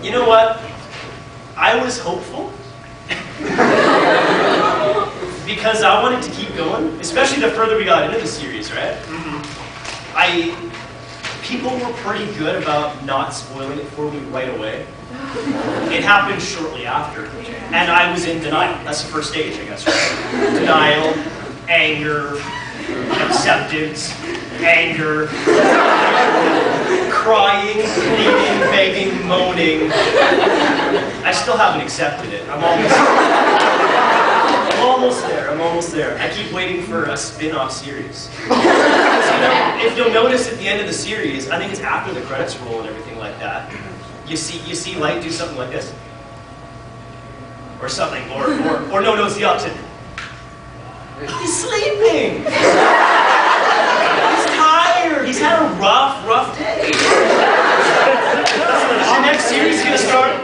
You know what? I was hopeful. Because I wanted to keep going, especially the further we got into the series, right? People were pretty good about not spoiling it for me right away. It happened shortly after, and I was in denial. That's the first stage, I guess, right? Denial, anger, acceptance, anger, crying, pleading, begging, moaning. I still haven't accepted it. I'm almost there. I keep waiting for a spin-off series. So, if you'll notice at the end of the series, I think it's after the credits roll and everything like that, you see Light do something like this. Or something, or no, it's the opposite. He's sleeping! He's tired! He's had a rough day! The next series is gonna start.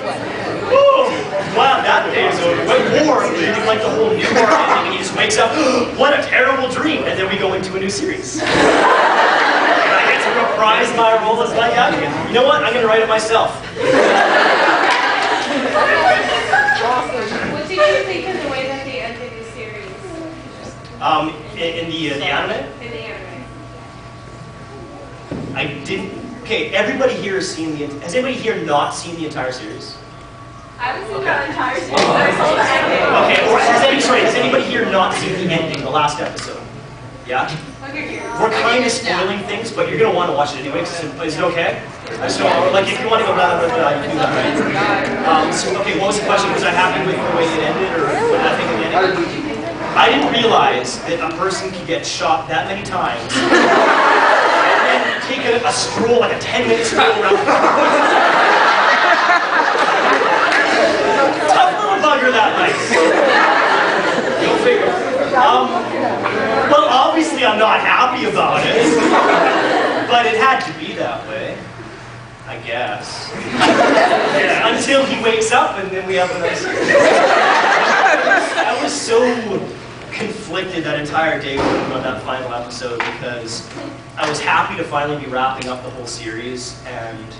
Woo! Wow, that day is over. Or like the whole new war ending, and he just wakes up, what a terrible dream! And then we go into a new series. And I get to reprise my role as Light out again. You know what? I'm gonna write it myself. What did you think of the way that they ended the series? In the anime? In the anime. I didn't. Okay, everybody here has seen the. Has anybody here not seen the entire series? I haven't seen the entire series, but I saw the ending. Okay, or has anybody here not seen the ending, the last episode? Yeah? Okay, We're kind of spoiling things, but you're going to want to watch it anyway. Is it okay? So, like, if you want to go blah, blah, blah, you can do that, right? Okay, what was the question? Was I happy with the way it ended, or what did I think of the ending? I didn't realize that a person could get shot that many times and then take a stroll, like a 10-minute stroll around. Tough little bugger that night. Go figure. Well, obviously I'm not happy about it, but it had to be that way, I guess. Yeah, until he wakes up and then we have a nice. I was so conflicted that entire day working on that final episode because I was happy to finally be wrapping up the whole series and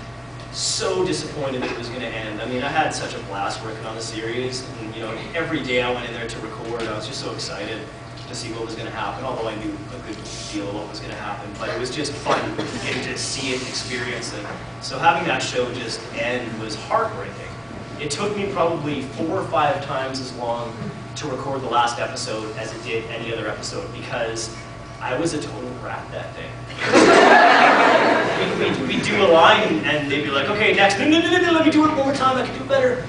so disappointed that it was going to end. I mean, I had such a blast working on the series, and every day I went in there to record, I was just so excited to see what was going to happen, although I knew a good deal of what was going to happen, but it was just fun getting to see it and experience it. So having that show just end was heartbreaking. It took me probably 4 or 5 times as long to record the last episode as it did any other episode because I was a total brat that day. We'd do a line and they'd be like, okay, next, no, let me do it one more time, I can do it better.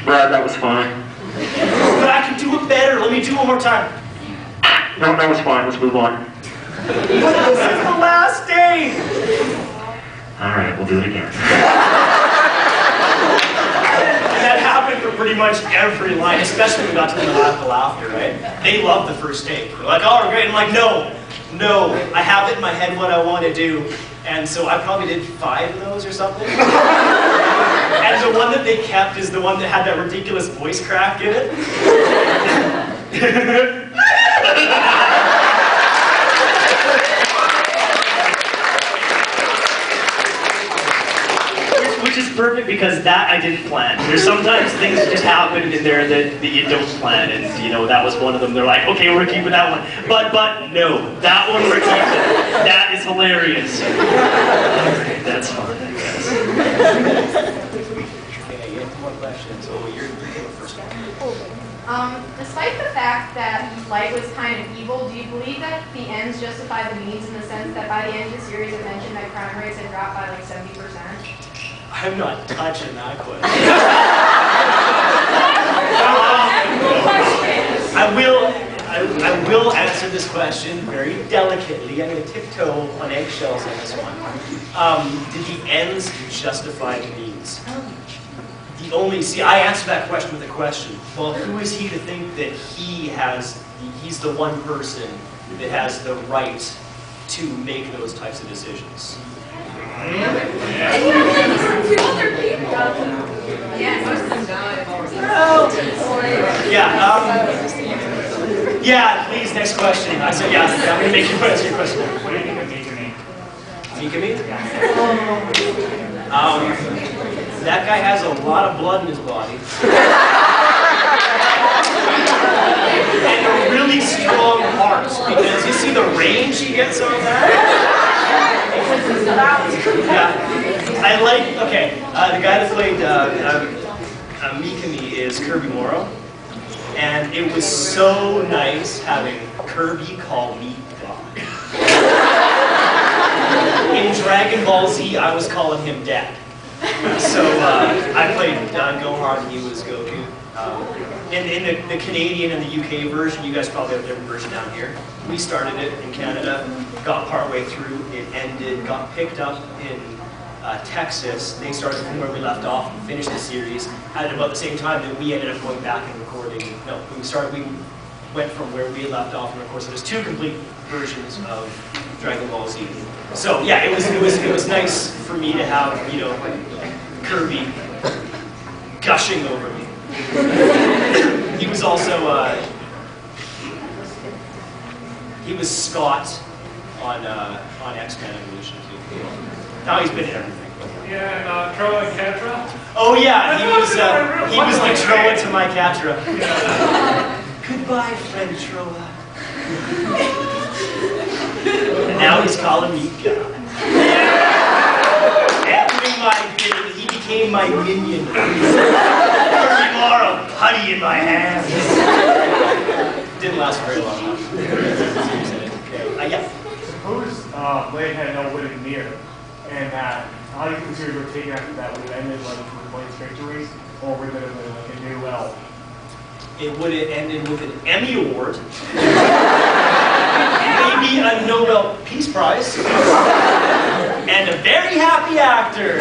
Brad, that was fine. But I can do it better, let me do it one more time. No, that was fine, let's move on. But this is the last day! Alright, we'll do it again. And that happened for pretty much every line, especially when we got to the laughter, right? They loved the first take. They're like, oh, great. I'm like, no, I have it in my head what I want to do. And so I probably did 5 of those or something. And the one that they kept is the one that had that ridiculous voice crack in it. Which is perfect because that I didn't plan. There's sometimes things just happen in there that you don't plan, and that was one of them. They're like, okay, we're keeping that one, but no, that one we're keeping. That is hilarious. Okay, that's fine, I guess. Okay, you have more questions. Oh, you're the first one. Despite the fact that Light was kind of evil, do you believe that the ends justify the means in the sense that by the end of the series it mentioned that crime rates had dropped by like 70%? I'm not touching that question. I will answer this question very delicately. I'm going to tiptoe on eggshells on this one. Did the ends justify the means? I answered that question with a question. Well, who is he to think that he's the one person that has the right to make those types of decisions? Yeah, please, next question. I said, yeah, I'm going to make you answer your question. What do you think of Mika Me? Mika Me? That guy has a lot of blood in his body. And a really strong heart, because you see the range he gets on that? Yeah. I like, okay, the guy that played Mikami is Kirby Morrow. And it was so nice having Kirby call me God. In Dragon Ball Z, I was calling him Dad. So I played Gohan and he was Goku. In the Canadian and the UK version, you guys probably have a different version down here. We started it in Canada, got partway through, it ended, got picked up in Texas. They started from where we left off and finished the series at about the same time that we ended up going back and recording. No, we went from where we left off and recorded. So there's two complete versions of Dragon Ball Z. So yeah, it was nice for me to have, you know, Kirby gushing over me. He was also he was Scott on X-Men Evolution too. Now he's been in everything. Yeah, and Troa and Catra. Oh yeah, he was the Troa to my Catra. Goodbye, friend Troa. And now he's calling me God. He became my minion. Early morrow, putty in my hands. Didn't last very long. Yeah. Suppose Blade had no winning mirror, and how do you think the series would have taken after that? Would it have ended like with Blade's victories, or would it have been like a new L? It would have ended with an Emmy Award, maybe a Nobel Peace Prize, and a very happy actor.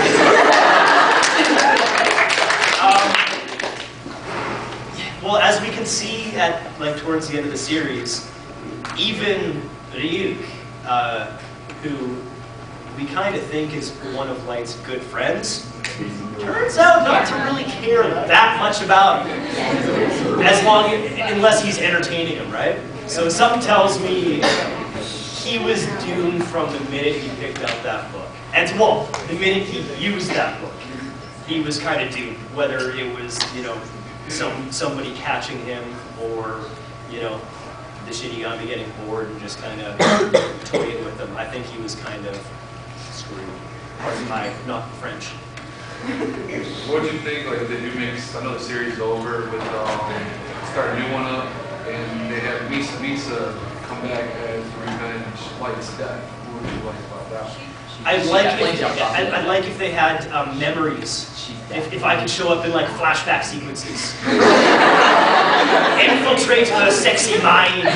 Well, as we can see towards the end of the series, even Ryuk, who we kind of think is one of Light's good friends, turns out not to really care that much about him, unless he's entertaining him, right? So something tells me he was doomed from the minute he picked up that book. And well, the minute he used that book, he was kind of doomed. Whether it was, you know, somebody catching him, or, you know, the Shinigami getting bored and just kind of toying with them. I think he was kind of screwed. Pardon my not French. What do you think, like, did you mix, I know the series is over with, start a new one up, and they have Misa come back as revenge, Light's death. What would you like about that? I'd like if they had memories. If I could show up in like flashback sequences. Infiltrate her sexy mind.